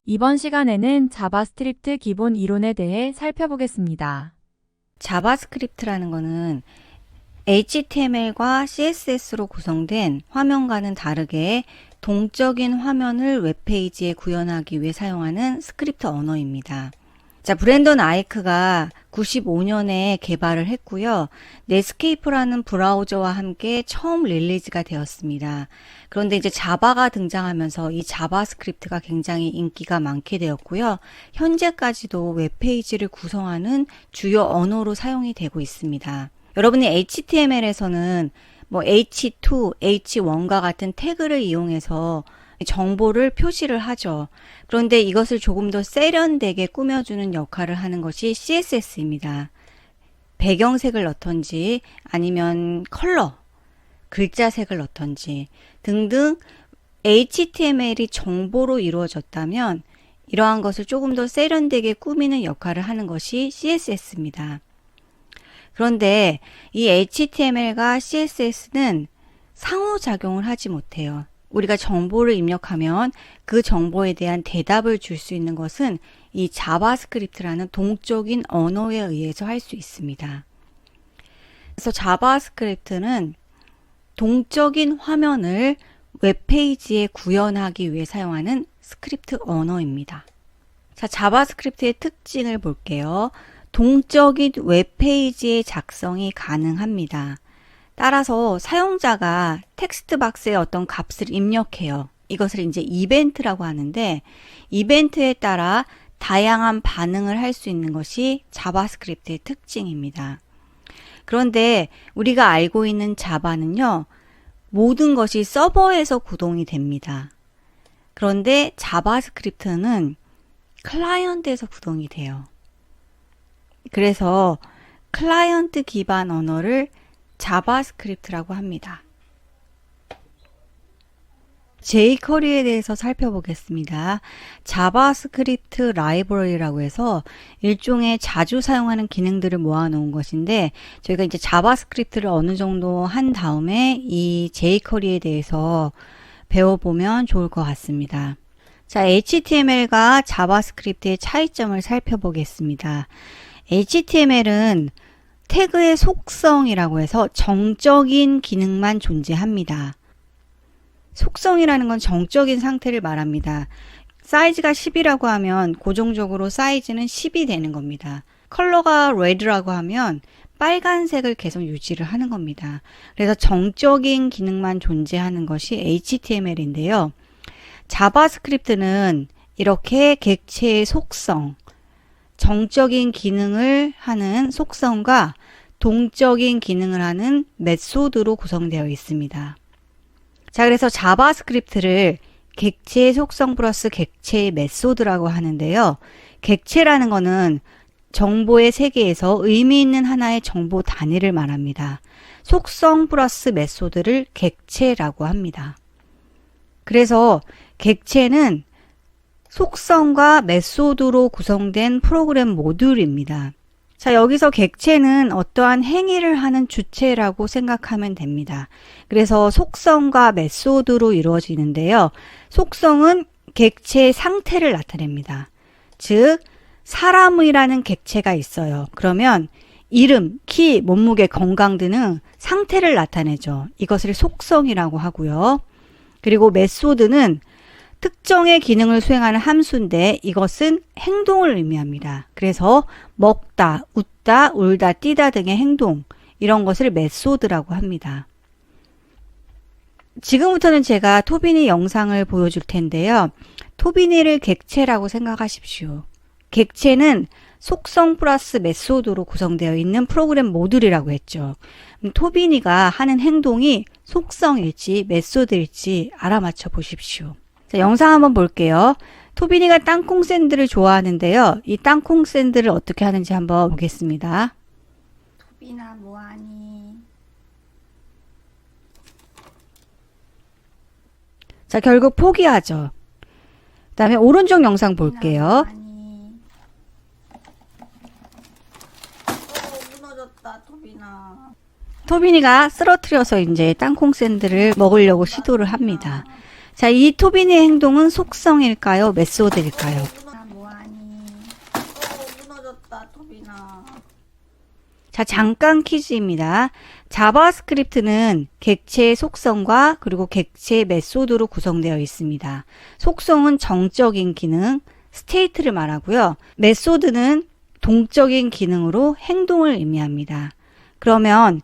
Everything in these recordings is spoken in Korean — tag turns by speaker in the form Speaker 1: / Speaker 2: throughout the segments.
Speaker 1: 이번 시간에는 자바스크립트 기본 이론에 대해 살펴보겠습니다.
Speaker 2: 자바스크립트라는 거는 HTML과 CSS로 구성된 화면과는 다르게 동적인 화면을 웹페이지에 구현하기 위해 사용하는 스크립트 언어입니다. 자, 브랜던 아이크가 95년에 개발을 했고요. 넷스케이프라는 브라우저와 함께 처음 릴리즈가 되었습니다. 그런데 이제 자바가 등장하면서 이 자바스크립트가 굉장히 인기가 많게 되었고요. 현재까지도 웹페이지를 구성하는 주요 언어로 사용이 되고 있습니다. 여러분이 HTML에서는 뭐 H2, H1과 같은 태그를 이용해서 정보를 표시를 하죠. 그런데 이것을 조금 더 세련되게 꾸며주는 역할을 하는 것이 CSS입니다. 배경색을 넣던지 아니면 컬러, 글자색을 넣던지 등등 HTML이 정보로 이루어졌다면 이러한 것을 조금 더 세련되게 꾸미는 역할을 하는 것이 CSS입니다. 그런데 이 HTML과 CSS는 상호작용을 하지 못해요. 우리가 정보를 입력하면 그 정보에 대한 대답을 줄 수 있는 것은 이 자바스크립트라는 동적인 언어에 의해서 할 수 있습니다. 그래서 자바스크립트는 동적인 화면을 웹페이지에 구현하기 위해 사용하는 스크립트 언어입니다. 자, 자바스크립트의 특징을 볼게요. 동적인 웹페이지의 작성이 가능합니다. 따라서 사용자가 텍스트 박스에 어떤 값을 입력해요. 이것을 이제 이벤트라고 하는데 이벤트에 따라 다양한 반응을 할 수 있는 것이 자바스크립트의 특징입니다. 그런데 우리가 알고 있는 자바는요, 모든 것이 서버에서 구동이 됩니다. 그런데 자바스크립트는 클라이언트에서 구동이 돼요. 그래서 클라이언트 기반 언어를 자바스크립트라고 합니다. jQuery에 대해서 살펴보겠습니다. 자바스크립트 라이브러리라고 해서 일종의 자주 사용하는 기능들을 모아놓은 것인데 저희가 이제 자바스크립트를 어느 정도 한 다음에 이 jQuery에 대해서 배워보면 좋을 것 같습니다. 자, HTML과 자바스크립트의 차이점을 살펴보겠습니다. HTML은 태그의 속성이라고 해서 정적인 기능만 존재합니다. 속성이라는 건 정적인 상태를 말합니다. 사이즈가 10이라고 하면 고정적으로 사이즈는 10이 되는 겁니다. 컬러가 red라고 하면 빨간색을 계속 유지를 하는 겁니다. 그래서 정적인 기능만 존재하는 것이 HTML인데요. 자바스크립트는 이렇게 객체의 속성, 정적인 기능을 하는 속성과 동적인 기능을 하는 메소드로 구성되어 있습니다. 자, 그래서 자바스크립트를 객체의 속성 플러스 객체의 메소드라고 하는데요. 객체라는 것은 정보의 세계에서 의미 있는 하나의 정보 단위를 말합니다. 속성 플러스 메소드를 객체라고 합니다. 그래서 객체는 속성과 메소드로 구성된 프로그램 모듈입니다. 자, 여기서 객체는 어떠한 행위를 하는 주체라고 생각하면 됩니다. 그래서 속성과 메소드로 이루어지는데요. 속성은 객체의 상태를 나타냅니다. 즉, 사람이라는 객체가 있어요. 그러면 이름, 키, 몸무게, 건강 등은 상태를 나타내죠. 이것을 속성이라고 하고요. 그리고 메소드는 특정의 기능을 수행하는 함수인데 이것은 행동을 의미합니다. 그래서 먹다, 웃다, 울다, 뛰다 등의 행동, 이런 것을 메소드라고 합니다. 지금부터는 제가 토비니 영상을 보여줄 텐데요. 토비니를 객체라고 생각하십시오. 객체는 속성 플러스 메소드로 구성되어 있는 프로그램 모듈이라고 했죠. 토비니가 하는 행동이 속성일지 메소드일지 알아맞혀 보십시오. 자, 영상 한번 볼게요. 토비니가 땅콩 샌드를 좋아하는데요. 이 땅콩 샌드를 어떻게 하는지 한번 보겠습니다.
Speaker 3: 토비나 뭐하니?
Speaker 2: 자, 결국 포기하죠. 그 다음에 오른쪽 영상 볼게요.
Speaker 3: 무너졌다, 토비나.
Speaker 2: 토비니가 쓰러뜨려서 이제 땅콩 샌드를 먹으려고 시도를 합니다. 자, 이 토비니의 행동은 속성일까요? 메소드일까요?
Speaker 3: 토비나 뭐하니? 무너졌다 토비나.
Speaker 2: 자, 잠깐 퀴즈입니다. 자바스크립트는 객체의 속성과 그리고 객체의 메소드로 구성되어 있습니다. 속성은 정적인 기능, 스테이트를 말하고요. 메소드는 동적인 기능으로 행동을 의미합니다. 그러면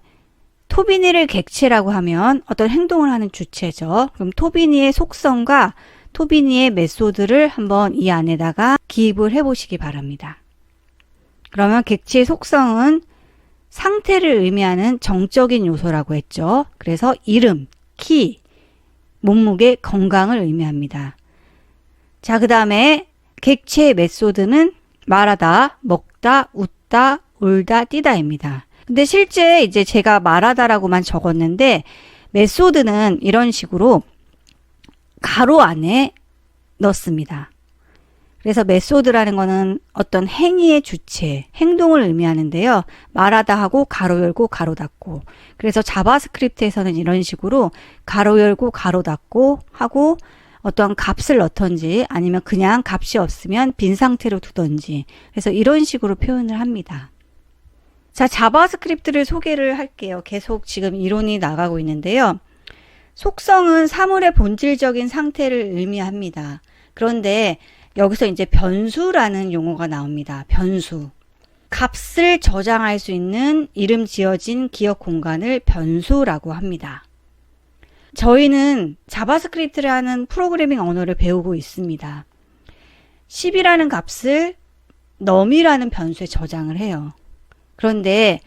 Speaker 2: 토비니를 객체라고 하면 어떤 행동을 하는 주체죠. 그럼 토비니의 속성과 토비니의 메소드를 한번 이 안에다가 기입을 해보시기 바랍니다. 그러면 객체의 속성은 상태를 의미하는 정적인 요소라고 했죠. 그래서 이름, 키, 몸무게, 건강을 의미합니다. 자, 그 다음에 객체의 메소드는 말하다, 먹다, 웃다, 울다, 뛰다입니다. 근데 실제 이제 제가 말하다라고만 적었는데 메소드는 이런 식으로 가로 안에 넣습니다. 그래서 메소드라는 거는 어떤 행위의 주체, 행동을 의미하는데요. 말하다 하고 가로 열고 가로 닫고. 그래서 자바스크립트에서는 이런 식으로 가로 열고 가로 닫고 하고 어떤 값을 넣던지 아니면 그냥 값이 없으면 빈 상태로 두던지. 그래서 이런 식으로 표현을 합니다. 자, 자바스크립트를 소개를 할게요. 계속 지금 이론이 나가고 있는데요. 속성은 사물의 본질적인 상태를 의미합니다. 그런데 여기서 이제 변수라는 용어가 나옵니다. 변수. 값을 저장할 수 있는 이름 지어진 기억 공간을 변수라고 합니다. 저희는 자바스크립트라는 프로그래밍 언어를 배우고 있습니다. 10이라는 값을 num이라는 변수에 저장을 해요. 그런데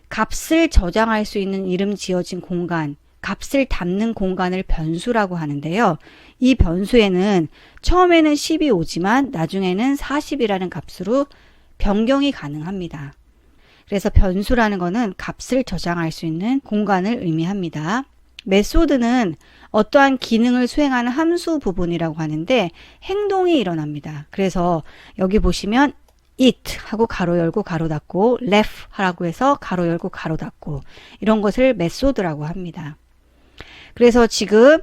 Speaker 2: 값을 저장할 수 있는 이름 지어진 공간, 값을 담는 공간을 변수라고 하는데요. 이 변수에는 처음에는 10이 오지만 나중에는 40이라는 값으로 변경이 가능합니다. 그래서 변수라는 것은 값을 저장할 수 있는 공간을 의미합니다. 메소드는 어떠한 기능을 수행하는 함수 부분이라고 하는데 행동이 일어납니다. 그래서 여기 보시면 eat 하고 가로 열고 가로 닫고 left 하라고 해서 가로 열고 가로 닫고 이런 것을 메소드라고 합니다. 그래서 지금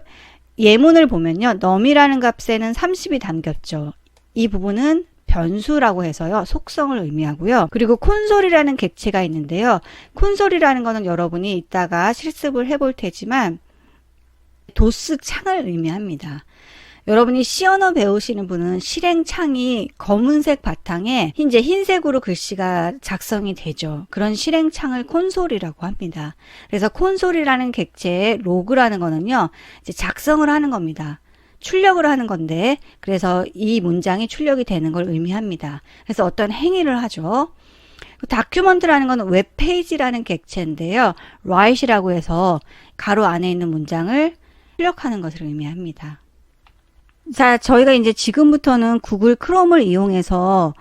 Speaker 2: 예문을 보면요. num이라는 값에는 30이 담겼죠. 이 부분은 변수라고 해서요. 속성을 의미하고요. 그리고 콘솔이라는 객체가 있는데요. 콘솔이라는 거는 여러분이 이따가 실습을 해볼 테지만 도스 창을 의미합니다. 여러분이 C 언어 배우시는 분은 실행창이 검은색 바탕에 이제 흰색으로 글씨가 작성이 되죠. 그런 실행창을 콘솔이라고 합니다. 그래서 콘솔이라는 객체의 로그라는 거는요, 이제 작성을 하는 겁니다. 출력을 하는 건데, 그래서 이 문장이 출력이 되는 걸 의미합니다. 그래서 어떤 행위를 하죠. 다큐먼트라는 건 웹페이지라는 객체인데요. write이라고 해서 가로 안에 있는 문장을 출력하는 것을 의미합니다. 자, 저희가 이제 지금부터는 구글 크롬을 이용해서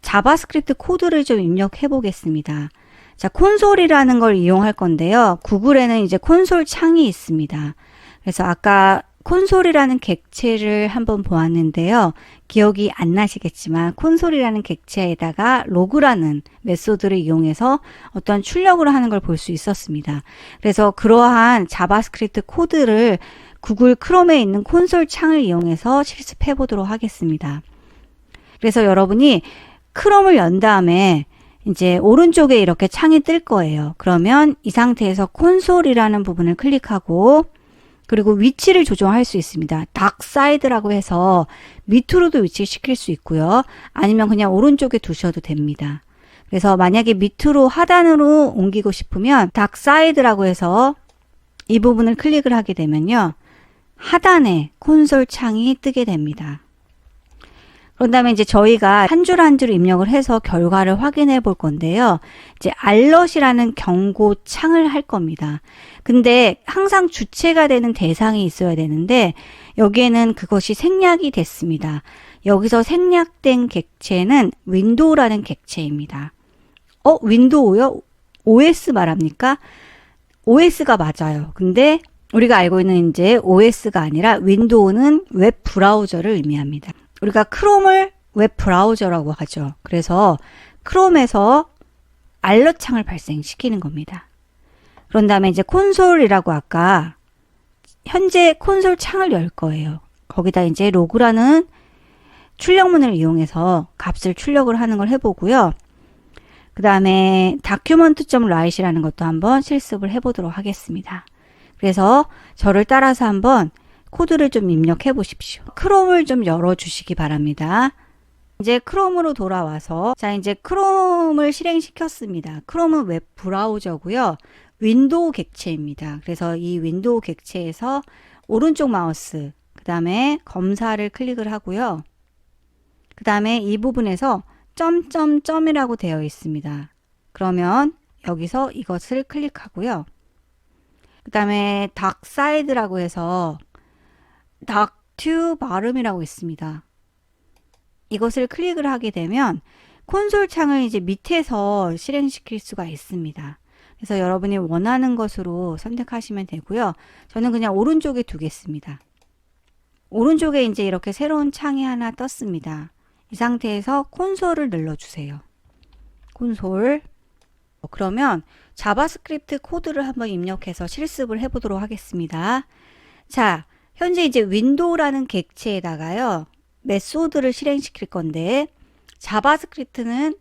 Speaker 2: 자바스크립트 코드를 좀 입력해 보겠습니다. 자, 콘솔이라는 걸 이용할 건데요. 구글에는 이제 콘솔 창이 있습니다. 그래서 아까 콘솔이라는 객체를 한번 보았는데요. 기억이 안 나시겠지만 콘솔이라는 객체에다가 로그라는 메소드를 이용해서 어떤 출력을 하는 걸 볼 수 있었습니다. 그래서 그러한 자바스크립트 코드를 구글 크롬에 있는 콘솔 창을 이용해서 실습해 보도록 하겠습니다. 그래서 여러분이 크롬을 연 다음에 이제 오른쪽에 이렇게 창이 뜰 거예요. 그러면 이 상태에서 콘솔이라는 부분을 클릭하고 그리고 위치를 조정할 수 있습니다. 닥 사이드라고 해서 밑으로도 위치시킬 수 있고요. 아니면 그냥 오른쪽에 두셔도 됩니다. 그래서 만약에 밑으로 하단으로 옮기고 싶으면 닥 사이드라고 해서 이 부분을 클릭을 하게 되면요. 하단에 콘솔 창이 뜨게 됩니다. 그런 다음에 이제 저희가 한 줄 한 줄 입력을 해서 결과를 확인해 볼 건데요. 이제 알럿이라는 경고 창을 할 겁니다. 근데 항상 주체가 되는 대상이 있어야 되는데 여기에는 그것이 생략이 됐습니다. 여기서 생략된 객체는 윈도우라는 객체입니다. 윈도우요? OS 말합니까? OS가 맞아요. 근데 우리가 알고 있는 이제 OS가 아니라 윈도우는 웹 브라우저를 의미합니다. 우리가 크롬을 웹 브라우저라고 하죠. 그래서 크롬에서 알럿 창을 발생시키는 겁니다. 그런 다음에 이제 콘솔이라고 아까 현재 콘솔 창을 열 거예요. 거기다 이제 로그라는 출력문을 이용해서 값을 출력을 하는 걸 해보고요. 그 다음에 document.write이라는 것도 한번 실습을 해보도록 하겠습니다. 그래서 저를 따라서 한번 코드를 좀 입력해 보십시오. 크롬을 좀 열어주시기 바랍니다. 이제 크롬으로 돌아와서 자 이제 크롬을 실행시켰습니다. 크롬은 웹 브라우저고요. 윈도우 객체입니다. 그래서 이 윈도우 객체에서 오른쪽 마우스 그 다음에 검사를 클릭을 하고요. 그 다음에 이 부분에서 점점점이라고 되어 있습니다. 그러면 여기서 이것을 클릭하고요. 그 다음에 닥사이드라고 해서 닥투 발음이라고 있습니다. 이것을 클릭을 하게 되면 콘솔 창을 이제 밑에서 실행시킬 수가 있습니다. 그래서 여러분이 원하는 것으로 선택하시면 되고요. 저는 그냥 오른쪽에 두겠습니다. 오른쪽에 이제 이렇게 새로운 창이 하나 떴습니다. 이 상태에서 콘솔을 눌러주세요. 콘솔. 그러면 자바스크립트 코드를 한번 입력해서 실습을 해보도록 하겠습니다. 자, 현재 이제 윈도우라는 객체에다가요. 메소드를 실행시킬 건데 자바스크립트는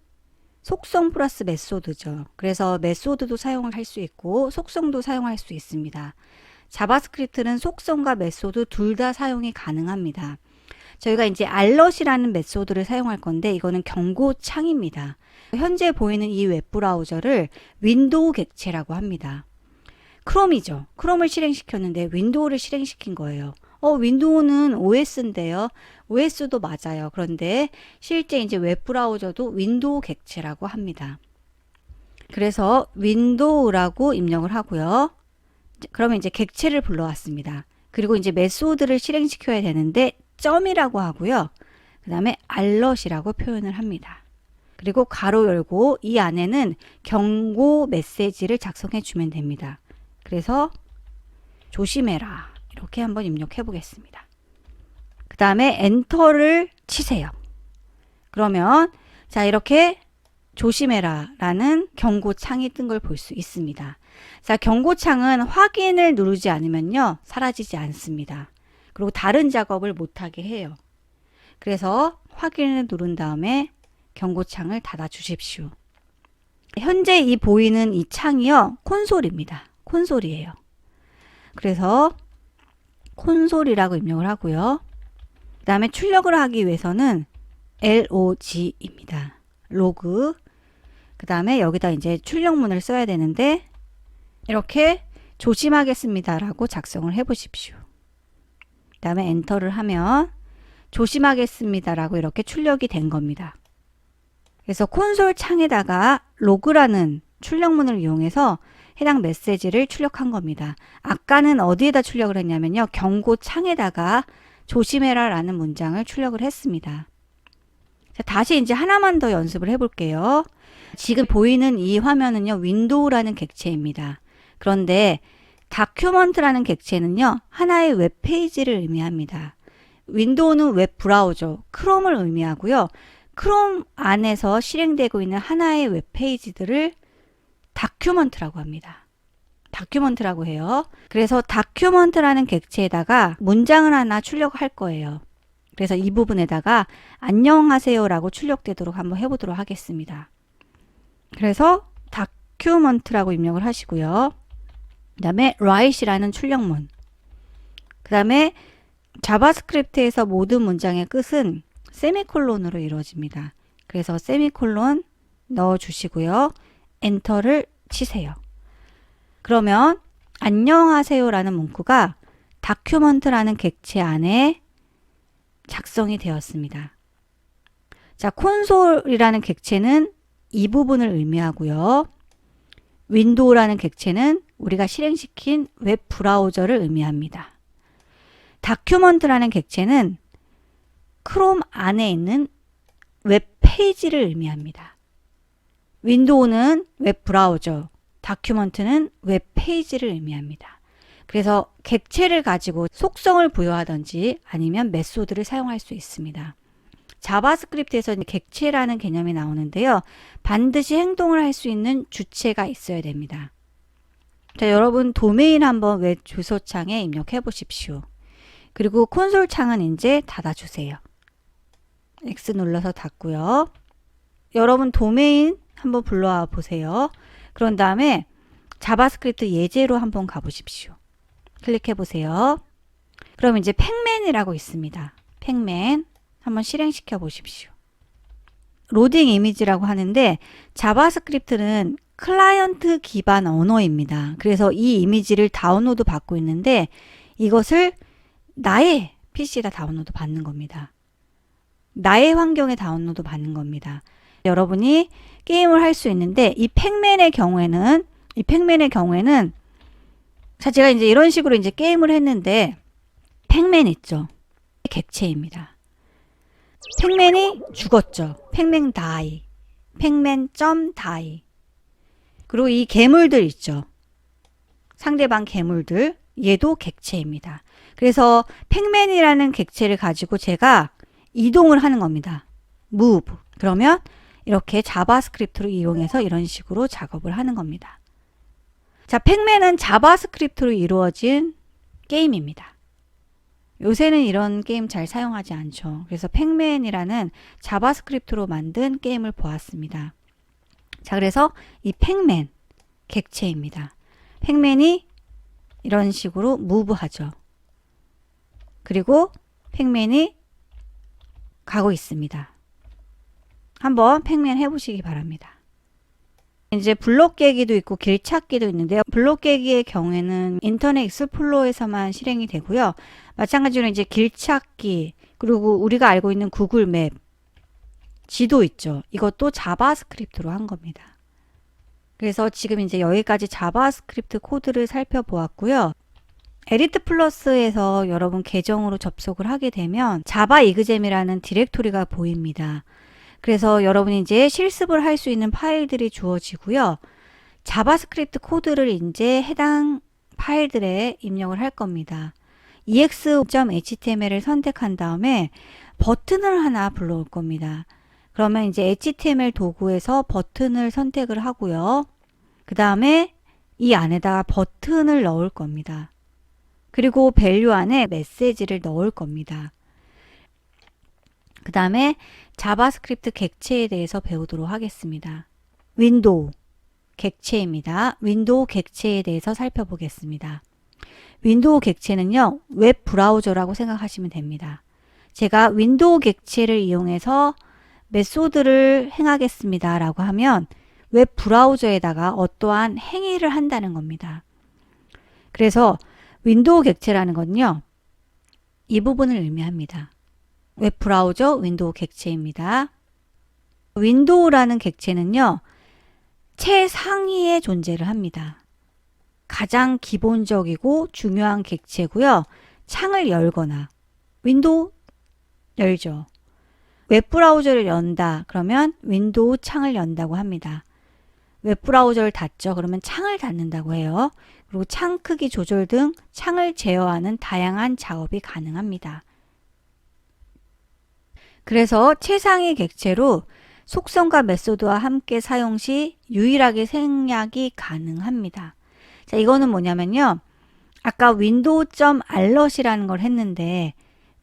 Speaker 2: 속성 플러스 메소드죠. 그래서 메소드도 사용을 할 수 있고 속성도 사용할 수 있습니다. 자바스크립트는 속성과 메소드 둘 다 사용이 가능합니다. 저희가 이제 알럿이라는 메소드를 사용할 건데 이거는 경고창입니다. 현재 보이는 이 웹브라우저를 윈도우 객체라고 합니다. 크롬이죠. 크롬을 실행시켰는데 윈도우를 실행시킨 거예요. 윈도우는 OS인데요. OS도 맞아요. 그런데 실제 이제 웹브라우저도 윈도우 객체라고 합니다. 그래서 윈도우라고 입력을 하고요. 그러면 이제 객체를 불러왔습니다. 그리고 이제 메소드를 실행시켜야 되는데 점이라고 하고요. 그 다음에 알럿이라고 표현을 합니다. 그리고 가로 열고 이 안에는 경고 메시지를 작성해 주면 됩니다. 그래서 조심해라 이렇게 한번 입력해 보겠습니다. 그 다음에 엔터를 치세요. 그러면 자 이렇게 조심해라 라는 경고창이 뜬 걸 볼 수 있습니다. 자 경고창은 확인을 누르지 않으면요 사라지지 않습니다. 그리고 다른 작업을 못하게 해요. 그래서 확인을 누른 다음에 경고창을 닫아 주십시오. 현재 이 보이는 이 창이요 콘솔입니다. 콘솔이에요. 그래서 콘솔이라고 입력을 하고요. 그 다음에 출력을 하기 위해서는 log입니다. 로그. 그 다음에 여기다 이제 출력문을 써야 되는데 이렇게 조심하겠습니다 라고 작성을 해 보십시오. 그 다음에 엔터를 하면 조심하겠습니다 라고 이렇게 출력이 된 겁니다. 그래서 콘솔 창에다가 로그라는 출력문을 이용해서 해당 메시지를 출력한 겁니다. 아까는 어디에다 출력을 했냐면요. 경고 창에다가 조심해라 라는 문장을 출력을 했습니다. 자, 다시 이제 하나만 더 연습을 해볼게요. 지금 보이는 이 화면은요. 윈도우라는 객체입니다. 그런데 다큐먼트라는 객체는요. 하나의 웹페이지를 의미합니다. 윈도우는 웹 브라우저, 크롬을 의미하고요. 크롬 안에서 실행되고 있는 하나의 웹페이지들을 다큐먼트라고 합니다. 다큐먼트라고 해요. 그래서 다큐먼트라는 객체에다가 문장을 하나 출력할 거예요. 그래서 이 부분에다가 안녕하세요 라고 출력되도록 한번 해보도록 하겠습니다. 그래서 다큐먼트라고 입력을 하시고요. 그 다음에 write이라는 출력문. 그 다음에 자바스크립트에서 모든 문장의 끝은 세미콜론으로 이루어집니다. 그래서 세미콜론 넣어 주시고요. 엔터를 치세요. 그러면 안녕하세요 라는 문구가 다큐먼트라는 객체 안에 작성이 되었습니다. 자, 콘솔이라는 객체는 이 부분을 의미하고요. 윈도우라는 객체는 우리가 실행시킨 웹 브라우저를 의미합니다. 다큐먼트라는 객체는 크롬 안에 있는 웹 페이지를 의미합니다. 윈도우는 웹 브라우저, 다큐먼트는 웹 페이지를 의미합니다. 그래서 객체를 가지고 속성을 부여하든지 아니면 메소드를 사용할 수 있습니다. 자바스크립트에서 객체라는 개념이 나오는데요. 반드시 행동을 할 수 있는 주체가 있어야 됩니다. 자, 여러분 도메인 한번 웹 주소창에 입력해 보십시오. 그리고 콘솔 창은 이제 닫아주세요. X 눌러서 닫고요. 여러분 도메인 한번 불러와 보세요. 그런 다음에 자바스크립트 예제로 한번 가보십시오. 클릭해 보세요. 그럼 이제 팩맨이라고 있습니다. 팩맨 한번 실행시켜 보십시오. 로딩 이미지라고 하는데 자바스크립트는 클라이언트 기반 언어입니다. 그래서 이 이미지를 다운로드 받고 있는데 이것을 나의 PC에다 다운로드 받는 겁니다. 나의 환경에 다운로드 받는 겁니다. 여러분이 게임을 할 수 있는데 이 팩맨의 경우에는 자, 제가 이제 이런 식으로 이제 게임을 했는데 팩맨 있죠. 객체입니다. 팩맨이 죽었죠. 팩맨 다이. 팩맨.die. 그리고 이 괴물들 있죠. 상대방 괴물들. 얘도 객체입니다. 그래서 팩맨이라는 객체를 가지고 제가 이동을 하는 겁니다. move. 그러면 이렇게 자바스크립트로 이용해서 이런 식으로 작업을 하는 겁니다. 자, 팩맨은 자바스크립트로 이루어진 게임입니다. 요새는 이런 게임 잘 사용하지 않죠. 그래서 팩맨이라는 자바스크립트로 만든 게임을 보았습니다. 자, 그래서 이 팩맨 객체입니다. 팩맨이 이런 식으로 move 하죠. 그리고 팩맨이 가고 있습니다. 한번 팩맨 해보시기 바랍니다. 이제 블록 깨기도 있고 길 찾기도 있는데요. 블록 깨기의 경우에는 인터넷 익스플로러에서만 실행이 되고요. 마찬가지로 이제 길 찾기, 그리고 우리가 알고 있는 구글 맵, 지도 있죠. 이것도 자바스크립트로 한 겁니다. 그래서 지금 이제 여기까지 자바스크립트 코드를 살펴보았고요. 에리트 플러스에서 여러분 계정으로 접속을 하게 되면 자바 이그잼이라는 디렉토리가 보입니다. 그래서 여러분이 이제 실습을 할 수 있는 파일들이 주어지고요. 자바스크립트 코드를 이제 해당 파일들에 입력을 할 겁니다. ex.html을 선택한 다음에 버튼을 하나 불러올 겁니다. 그러면 이제 HTML 도구에서 버튼을 선택을 하고요. 그 다음에 이 안에다가 버튼을 넣을 겁니다. 그리고 밸류 안에 메시지를 넣을 겁니다. 그 다음에 자바스크립트 객체에 대해서 배우도록 하겠습니다. 윈도우 객체입니다. 윈도우 객체에 대해서 살펴보겠습니다. 윈도우 객체는요, 웹 브라우저라고 생각하시면 됩니다. 제가 윈도우 객체를 이용해서 메소드를 행하겠습니다 라고 하면 웹 브라우저에다가 어떠한 행위를 한다는 겁니다. 그래서 윈도우 객체라는 건요, 이 부분을 의미합니다. 웹 브라우저 윈도우 객체입니다. 윈도우라는 객체는요, 최상위에 존재를 합니다. 가장 기본적이고 중요한 객체고요. 창을 열거나 윈도우 열죠. 웹브라우저를 연다 그러면 윈도우 창을 연다고 합니다. 웹브라우저를 닫죠. 그러면 창을 닫는다고 해요. 그리고 창 크기 조절 등 창을 제어하는 다양한 작업이 가능합니다. 그래서 최상위 객체로 속성과 메소드와 함께 사용 시 유일하게 생략이 가능합니다. 자, 이거는 뭐냐면요. 아까 window.alert이라는 걸 했는데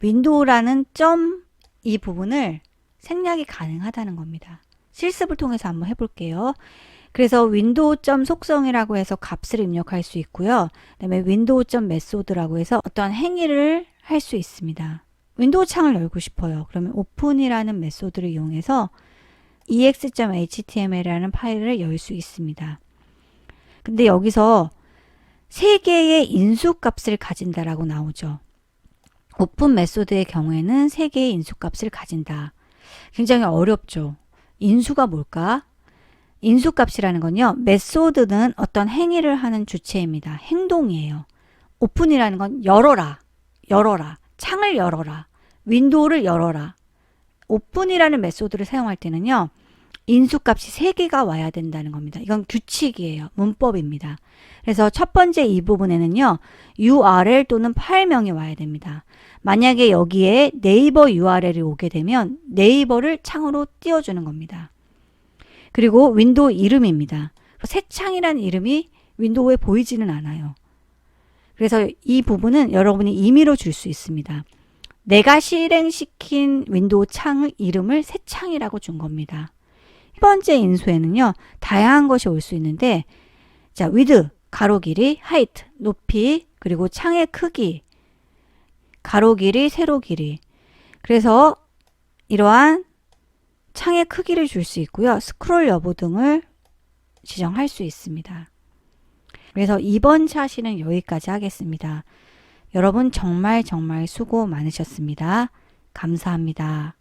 Speaker 2: 윈도우라는 점 이 부분을 생략이 가능하다는 겁니다. 실습을 통해서 한번 해볼게요. 그래서 window.속성이라고 속성이라고 해서 값을 입력할 수 있고요. 그 다음에 window.method라고 해서 어떠한 행위를 할 수 있습니다. 윈도우 창을 열고 싶어요. 그러면 open이라는 메소드를 이용해서 ex.html이라는 파일을 열 수 있습니다. 근데 여기서 3개의 인수값을 가진다라고 나오죠. 오픈 메소드의 경우에는 3개의 인수값을 가진다. 굉장히 어렵죠. 인수가 뭘까? 인수값이라는 건요, 메소드는 어떤 행위를 하는 주체입니다. 행동이에요. 오픈이라는 건 열어라, 창을 열어라, 윈도우를 열어라. 오픈이라는 메소드를 사용할 때는요, 인수값이 3개가 와야 된다는 겁니다. 이건 규칙이에요. 문법입니다. 그래서 첫 번째 이 부분에는요, URL 또는 파일명이 와야 됩니다. 만약에 여기에 네이버 URL이 오게 되면 네이버를 창으로 띄워주는 겁니다. 그리고 윈도우 이름입니다. 새 창이라는 이름이 윈도우에 보이지는 않아요. 그래서 이 부분은 여러분이 임의로 줄 수 있습니다. 내가 실행시킨 윈도우 창의 이름을 새 창이라고 준 겁니다. 첫 번째 인수에는요, 다양한 것이 올 수 있는데, 자, width, 가로 길이, height, 높이, 그리고 창의 크기, 가로 길이, 세로 길이. 그래서 이러한 창의 크기를 줄 수 있고요. 스크롤 여부 등을 지정할 수 있습니다. 그래서 이번 차시는 여기까지 하겠습니다. 여러분 정말 수고 많으셨습니다. 감사합니다.